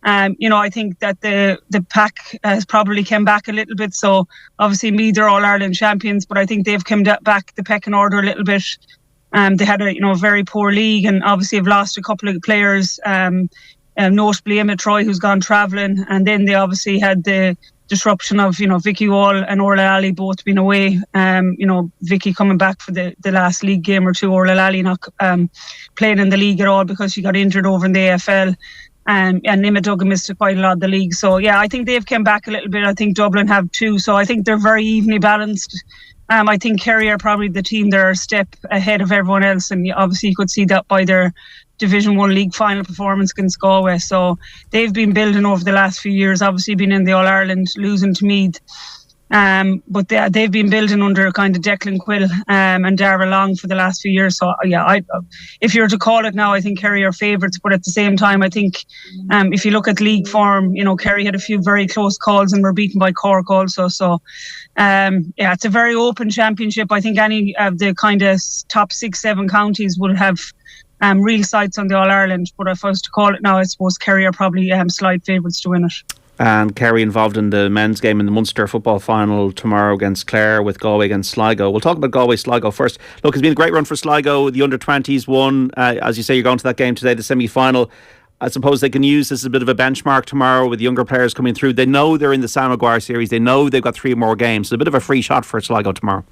I think that the pack has probably come back a little bit. So obviously Meath are All-Ireland champions, but I think they've come back the pecking order a little bit. They had a very poor league, and obviously have lost a couple of players, notably Emma Troy, who's gone travelling, and then they obviously had the disruption of Vicky Wall and Orla Lally both being away. Vicky coming back for the last league game or two, Orla Lally not playing in the league at all because she got injured over in the AFL. And Emma Duggan missed quite a lot of the league. So yeah, I think they've come back a little bit. I think Dublin have too. So I think they're very evenly balanced. I think Kerry are probably the team that are a step ahead of everyone else, and obviously you could see that by their Division 1 league final performance against Galway. So they've been building over the last few years, obviously been in the All-Ireland, losing to Meath. But they've been building under kind of Declan Quill and Dara Long for the last few years. So yeah, if you were to call it now, I think Kerry are favourites. But at the same time, I think if you look at league form, Kerry had a few very close calls and were beaten by Cork also. So it's a very open championship. I think any of the kind of top 6-7 counties will have real sights on the All-Ireland. But if I was to call it now, I suppose Kerry are probably slight favourites to win it. And Kerry involved in the men's game in the Munster football final tomorrow against Clare, with Galway against Sligo. We'll talk about Galway-Sligo first. Look, it's been a great run for Sligo. The under-20s won. As you say, you're going to that game today, the semi-final. I suppose they can use this as a bit of a benchmark tomorrow with younger players coming through. They know they're in the Sam Maguire series. They know they've got 3 more games. So a bit of a free shot for Sligo tomorrow.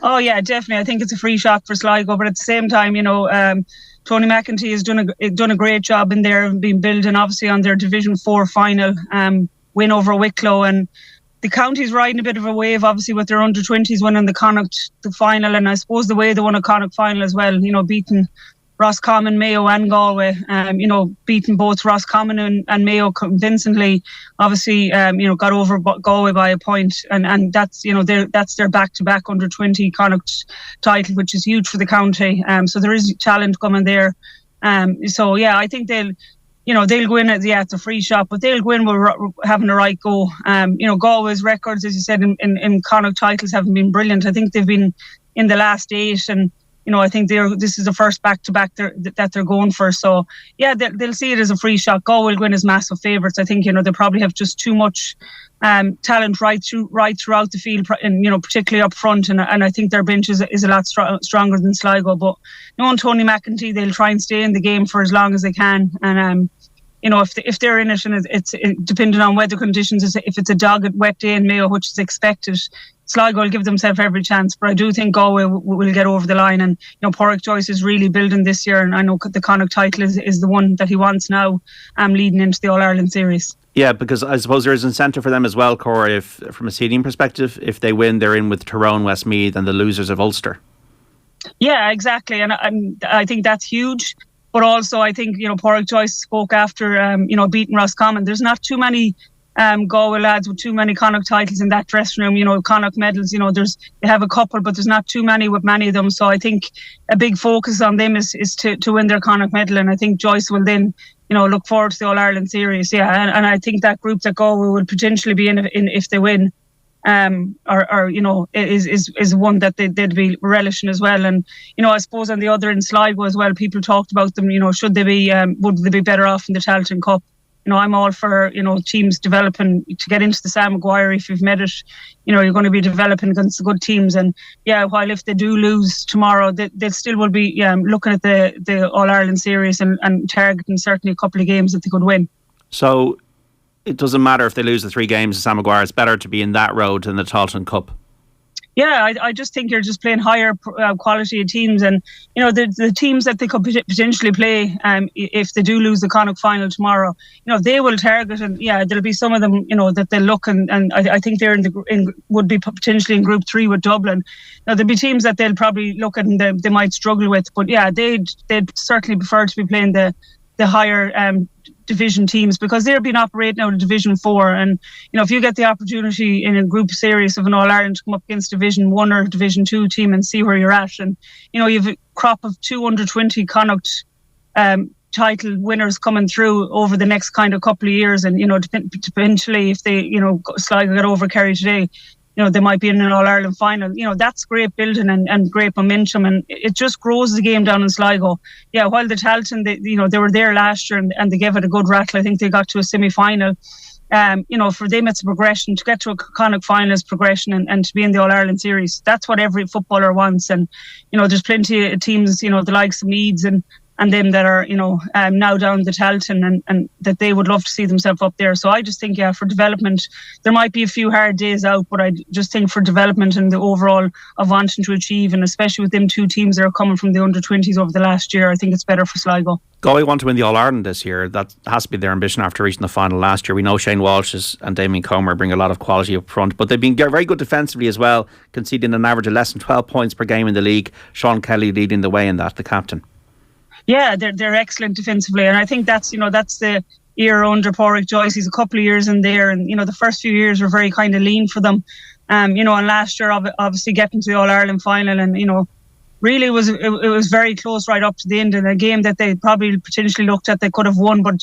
Oh yeah, definitely. I think it's a free shot for Sligo. But at the same time, Tony McEntee has done a great job in there and been building obviously on their Division 4 final win over Wicklow, and the county's riding a bit of a wave obviously with their under-20s winning the Connacht the final, and I suppose the way they won a Connacht final as well, beating Roscommon, Mayo and Galway, beating both Roscommon and Mayo convincingly, obviously got over Galway by a point, and that's that's their back-to-back under-20 Connacht title, which is huge for the county. So there is a challenge coming there. So yeah, I think they'll go in it's a free shot, but they'll go in with having the right go. Galway's records, as you said, in Connacht titles haven't been brilliant. I think they've been in the last 8, and I think this is the first back-to-back that they're going for. So, yeah, they'll see it as a free shot. Galway will win as massive favourites. I think, they probably have just too much talent right throughout the field, and, particularly up front. And I think their bench is a lot stronger than Sligo. But, knowing Tony McEntee, they'll try and stay in the game for as long as they can. And, if they're in it, and it's depending on weather conditions, if it's a dogged wet day in Mayo, which is expected, Sligo will give themselves every chance. But I do think Galway will get over the line. And, Pádraig Joyce is really building this year. And I know the Connacht title is the one that he wants now, leading into the All-Ireland series. Yeah, because I suppose there is incentive for them as well, Cora, if from a seeding perspective, if they win, they're in with Tyrone, Westmeath and the losers of Ulster. Yeah, exactly. And I think that's huge. But also, I think, Pádraig Joyce spoke after, beating Roscommon. There's not too many Galway lads with too many Connacht titles in that dressing room. Connacht medals, they have a couple, but there's not too many with many of them. So I think a big focus on them is to win their Connacht medal. And I think Joyce will then, look forward to the All-Ireland series. Yeah, and I think that group that Galway will potentially be in if they win. Is one that they'd be relishing as well. And I suppose on the other in Sligo as well, people talked about them. Should they be would they be better off in the Tailteann Cup? I'm all for teams developing to get into the Sam Maguire. If you've made it, you're going to be developing against the good teams. And yeah, while if they do lose tomorrow, they still will be looking at the All Ireland series and targeting certainly a couple of games that they could win. So it doesn't matter if they lose the 3 games to Sam Maguire. It's better to be in that road than the Tailteann Cup. Yeah, I just think you're just playing higher quality of teams, and the teams that they could potentially play if they do lose the Connacht final tomorrow, they will target, and yeah, there'll be some of them that they'll look and I think they're would be potentially in Group 3 with Dublin. Now there'll be teams that they'll probably look at and they might struggle with, but yeah, they'd certainly prefer to be playing the higher division teams, because they're being operating out of Division 4, and if you get the opportunity in a group series of an All-Ireland to come up against Division 1 or Division 2 team and see where you're at, and you've a crop of 220 Connacht title winners coming through over the next kind of couple of years, and potentially if they Sligo get over Kerry today, they might be in an All-Ireland final. That's great building and great momentum, and it just grows the game down in Sligo. Yeah, while the Talton, they were there last year and they gave it a good rattle. I think they got to a semi-final. For them it's a progression. To get to a Connacht final is progression, and to be in the All-Ireland series, that's what every footballer wants. And there's plenty of teams, the likes of Meads and them that are now down the Talton, and that they would love to see themselves up there. So I just think, for development, there might be a few hard days out, but I just think for development and the overall of wanting to achieve, and especially with them two teams that are coming from the under-20s over the last year, I think it's better for Sligo. Galway want to win the All-Ireland this year. That has to be their ambition after reaching the final last year. We know Shane Walsh and Damien Comer bring a lot of quality up front, but they've been very good defensively as well, conceding an average of less than 12 points per game in the league. Sean Kelly leading the way in that, the captain. Yeah, they're excellent defensively, and I think that's the era under Pádraig Joyce. He's a couple of years in there, and the first few years were very kind of lean for them. And last year obviously getting to the All-Ireland final, and really it was very close right up to the end, in a game that they probably potentially looked at they could have won. But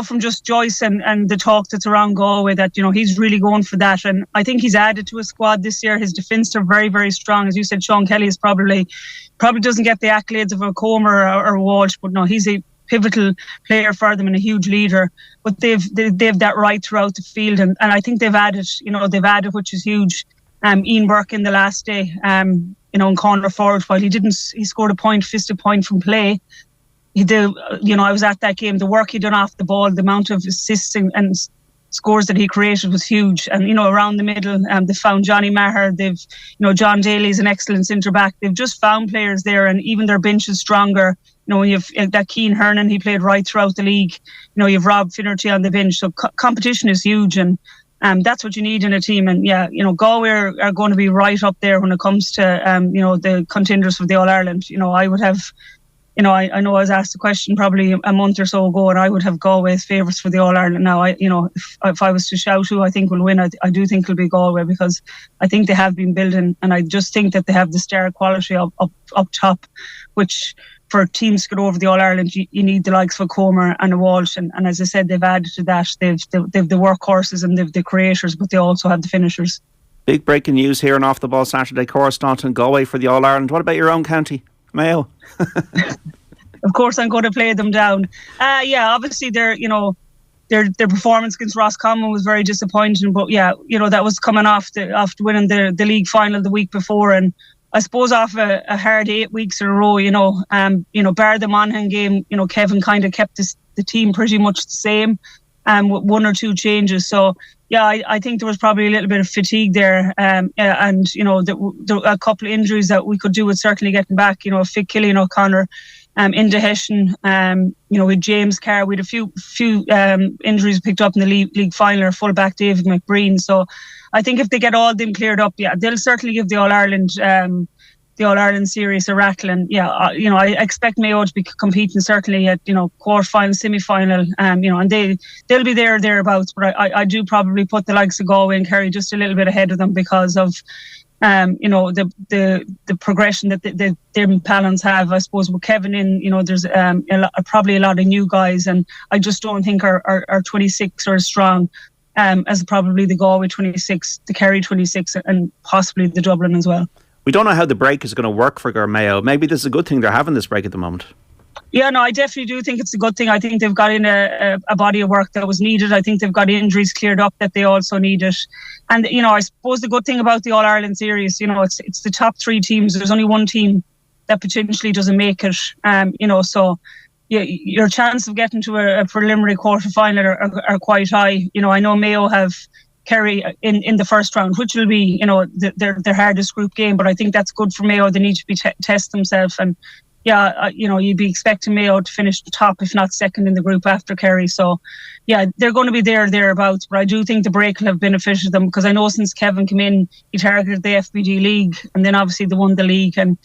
from just Joyce and the talk that's around Galway, that he's really going for that, and I think he's added to his squad this year. His defence are very, very strong. As you said, Sean Kelly is probably doesn't get the accolades of a Comer or Walsh, but no, he's a pivotal player for them and a huge leader. But they've that right throughout the field, and I think they've added, which is huge. Ian Burke in the last day, in corner forward, while he scored a fisted point from play. He did, I was at that game. The work he done off the ball, the amount of assists and scores that he created was huge. And around the middle, they found Johnny Maher. They've, John Daly's an excellent centre back. They've just found players there, and even their bench is stronger. You've that Keane Hernan, he played right throughout the league. You've Rob Finnerty on the bench. So competition is huge, and that's what you need in a team. And Galway are going to be right up there when it comes to the contenders for the All-Ireland. I would have. I know I was asked a question probably a month or so ago, and I would have Galway as favourites for the All-Ireland. Now, if I was to shout who I think will win, I do think it'll be Galway, because I think they have been building, and I just think that they have the star quality up top, which for teams to get over the All-Ireland, you need the likes of Comer and a Walsh, and as I said, they've added to that. They've the workhorses and they've the creators, but they also have the finishers. Big breaking news here on Off the Ball Saturday. Cora Staunton, Galway for the All-Ireland. What about your own county, Mayo? Of course, I'm going to play them down. Obviously their performance against Roscommon was very disappointing, but that was coming after winning the league final the week before, and I suppose off a hard 8 weeks in a row, bar the Monaghan game, Kevin kind of kept the team pretty much the same, with one or two changes. So I think there was probably a little bit of fatigue there, and a couple of injuries that we could do with certainly getting back. Fit Killian O'Connor, Inda Hession, with James Carr, we had a few injuries picked up in the league final. Our full-back David McBreen. So I think if they get all of them cleared up, they'll certainly give the All-Ireland series a rattle. And I expect Mayo to be competing certainly at quarter-final, semi-final, and they'll be there or thereabouts. But I do probably put the likes of Galway and Kerry just a little bit ahead of them because of the progression that their Palins have. I suppose with Kevin in, there's probably a lot of new guys, and I just don't think our 26 are as strong as probably the Galway 26, the Kerry 26, and possibly the Dublin as well. We don't know how the break is going to work for Mayo. Maybe this is a good thing they're having this break at the moment. Yeah, no, I definitely do think it's a good thing. I think they've got in a body of work that was needed. I think they've got injuries cleared up that they also needed. And, I suppose the good thing about the All-Ireland series, it's the top three teams. There's only one team that potentially doesn't make it, so your chance of getting to a preliminary quarter-final are quite high. I know Mayo have Kerry in the first round, which will be, their hardest group game, but I think that's good for Mayo. They need to test themselves, and you'd be expecting Mayo to finish the top, if not second in the group after Kerry. So, they're going to be there or thereabouts. But I do think the break will have benefited them, because I know since Kevin came in, he targeted the FBD League, and then obviously they won the league. And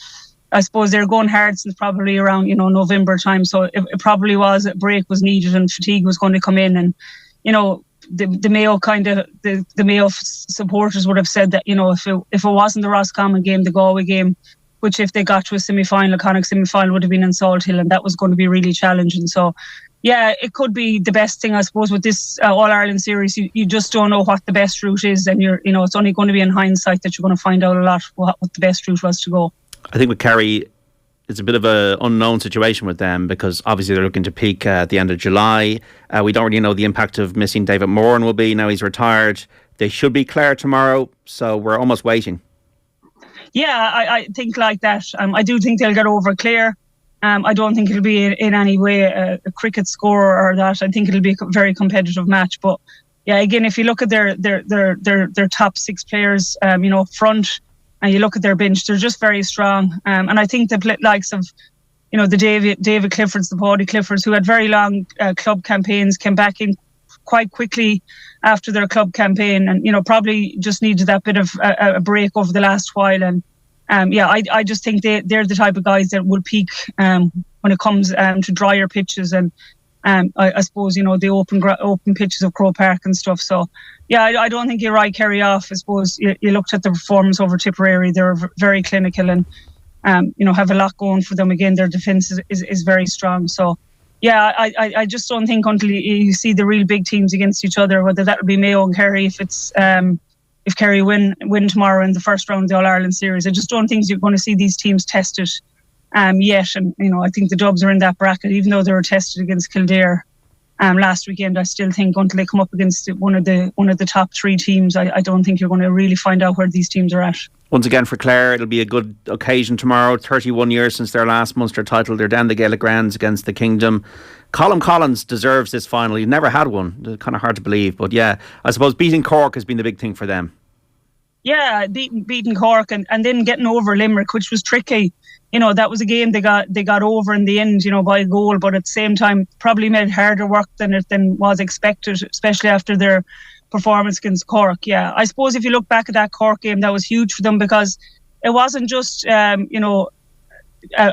I suppose they're going hard since probably around, November time. So it probably was a break was needed, and fatigue was going to come in. And, the Mayo the Mayo supporters would have said that, if it wasn't the Roscommon game, the Galway game, which if they got to a semi-final, Connacht semi-final would have been in Salt Hill, and that was going to be really challenging. So, yeah, it could be the best thing, I suppose, with this All-Ireland series. You just don't know what the best route is, and it's only going to be in hindsight that you're going to find out a lot what the best route was to go. I think with Kerry, it's a bit of an unknown situation with them because obviously they're looking to peak at the end of July. We don't really know the impact of missing David Moran will be. Now he's retired. They should be Clare tomorrow, so we're almost waiting. Yeah, I think like that. I do think they'll get over Clare. I don't think it'll be in any way a cricket score or that. I think it'll be a very competitive match. But yeah, again, if you look at their top 6 players, up front, and you look at their bench, they're just very strong. And I think the likes of, the David Cliffords, the Paudie Cliffords, who had very long club campaigns, came back in quite quickly after their club campaign, and probably just needed that bit of a break over the last while. And I just think they're the type of guys that will peak when it comes to drier pitches and I suppose the open pitches of Croke Park and stuff. So yeah, I don't think you're right, Kerry off. I suppose you looked at the performance over Tipperary; they're very clinical and have a lot going for them. Again, their defence is very strong. So yeah, I just don't think until you see the real big teams against each other, whether that will be Mayo and Kerry, if Kerry win tomorrow in the first round of the All-Ireland series, I just don't think you're going to see these teams tested yet. And I think the Dubs are in that bracket, even though they were tested against Kildare last weekend. I still think until they come up against one of the top 3 teams, I don't think you're going to really find out where these teams are at. Once again for Clare, it'll be a good occasion tomorrow. 31 years since their last Munster title. They're down the Gaelic grounds against the Kingdom. Colm Collins deserves this final. He's never had one. It's kind of hard to believe, but yeah, I suppose beating Cork has been the big thing for them. Yeah, beating Cork and then getting over Limerick, which was tricky. That was a game they got over in the end, by a goal, but at the same time probably made harder work than was expected, especially after their performance against Cork. Yeah, I suppose if you look back at that Cork game, that was huge for them because it wasn't just a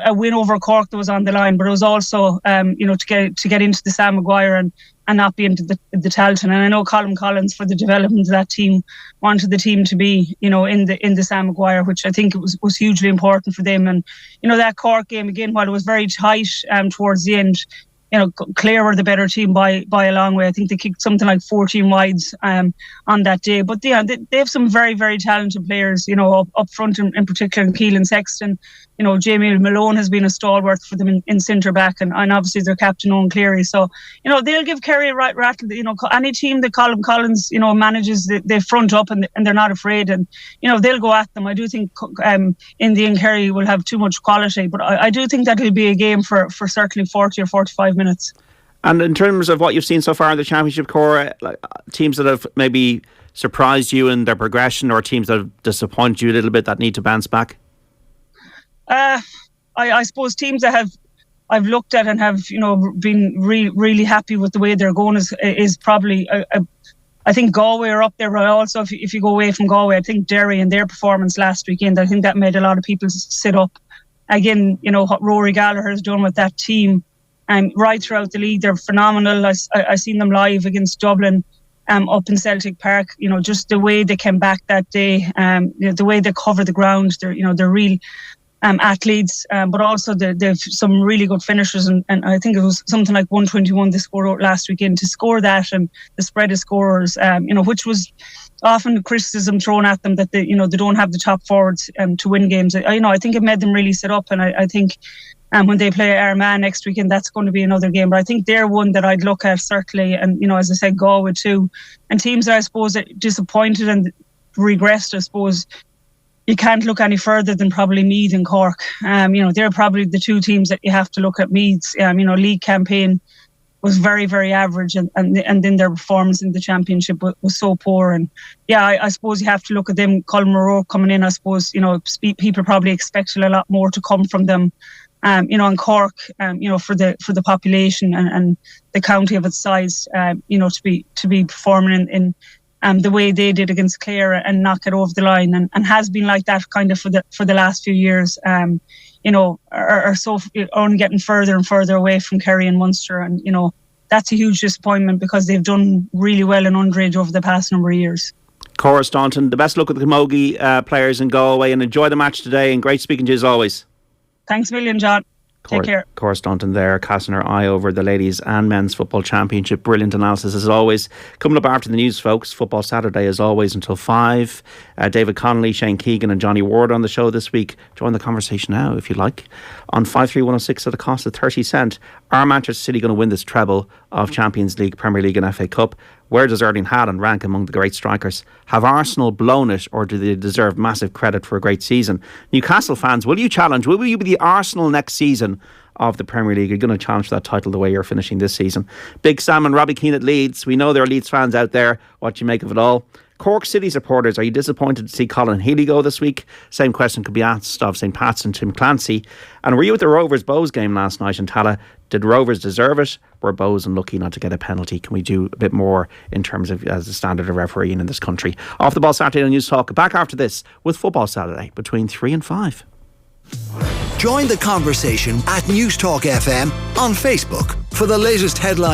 win over Cork that was on the line, but it was also to get into the Sam Maguire and not be into the Tailteann. And I know Colm Collins, for the development of that team, wanted the team to be in the Sam Maguire, which I think it was hugely important for them. And that Cork game again, while it was very tight towards the end, Clare were the better team by a long way. I think they kicked something like 14 wides on that day. But yeah, they have some very, very talented players, up front in particular, in Keelan Sexton. Jamie Malone has been a stalwart for them in centre back, and obviously their captain Owen Cleary. So they'll give Kerry a right rattle. Any team that Colm Collins manages, they front up and they're not afraid, and they'll go at them. I do think in the end Kerry will have too much quality, but I do think that it'll be a game for certainly 40 or 45 minutes. And in terms of what you've seen so far in the Championship, Cora, like teams that have maybe surprised you in their progression, or teams that have disappointed you a little bit that need to bounce back? I suppose teams that I've looked at and have been really happy with the way they're going is probably I think Galway are up there. But also if you go away from Galway, I think Derry and their performance last weekend, I think that made a lot of people sit up. Again, what Rory Gallagher has done with that team, and right throughout the league, they're phenomenal. I seen them live against Dublin. Up in Celtic Park, just the way they came back that day, the way they cover the ground, they're real athletes, but also they've some really good finishers, and I think it was something like 121 they scored last weekend. To score that and the spread of scorers, which was often criticism thrown at them that they don't have the top forwards to win games. I think it made them really sit up, and I think when they play Armagh next weekend, that's going to be another game. But I think they're one that I'd look at certainly, and as I said, Galway too, and teams that I suppose that disappointed and regressed. I suppose you can't look any further than probably Meath and Cork. They're probably the 2 teams that you have to look at. Meath's league campaign was very, very average, and then their performance in the Championship was so poor. And yeah, I suppose you have to look at them. Colm O'Rourke coming in, I suppose people probably expected a lot more to come from them. And Cork, for the population and the county of its size, to be performing in the way they did against Clare and knock it over the line, and has been like that kind of for the last few years. Are so only getting further and further away from Kerry and Munster, and that's a huge disappointment because they've done really well in underage over the past number of years. Cora Staunton, the best luck with the Camogie players in Galway, and enjoy the match today. And great speaking to you as always. Thanks a million, John. Take care. Cora Staunton there, casting her eye over the ladies and men's football championship. Brilliant analysis as always. Coming up after the news, folks, Football Saturday as always until 5. David Connolly, Shane Keegan and Johnny Ward on the show this week. Join the conversation now if you like on 53106 at a cost of 30 cent. Are Manchester City going to win this treble of Champions League, Premier League and FA Cup? Where does Erling Haaland rank among the great strikers? Have Arsenal blown it, or do they deserve massive credit for a great season? Newcastle fans, will you challenge? Will you be the Arsenal next season of the Premier League? You're going to challenge that title the way you're finishing this season. Big Sam and Robbie Keane at Leeds. We know there are Leeds fans out there. What do you make of it all? Cork City supporters, are you disappointed to see Colin Healy go this week? Same question could be asked of St Pat's and Tim Clancy. And were you at the Rovers Bows game last night in Tala? Did Rovers deserve it? Were Bows unlucky not to get a penalty? Can we do a bit more in terms of as a standard of refereeing in this country? Off the Ball Saturday on News Talk. Back after this with Football Saturday between 3 and 5. Join the conversation at News Talk FM on Facebook for the latest headlines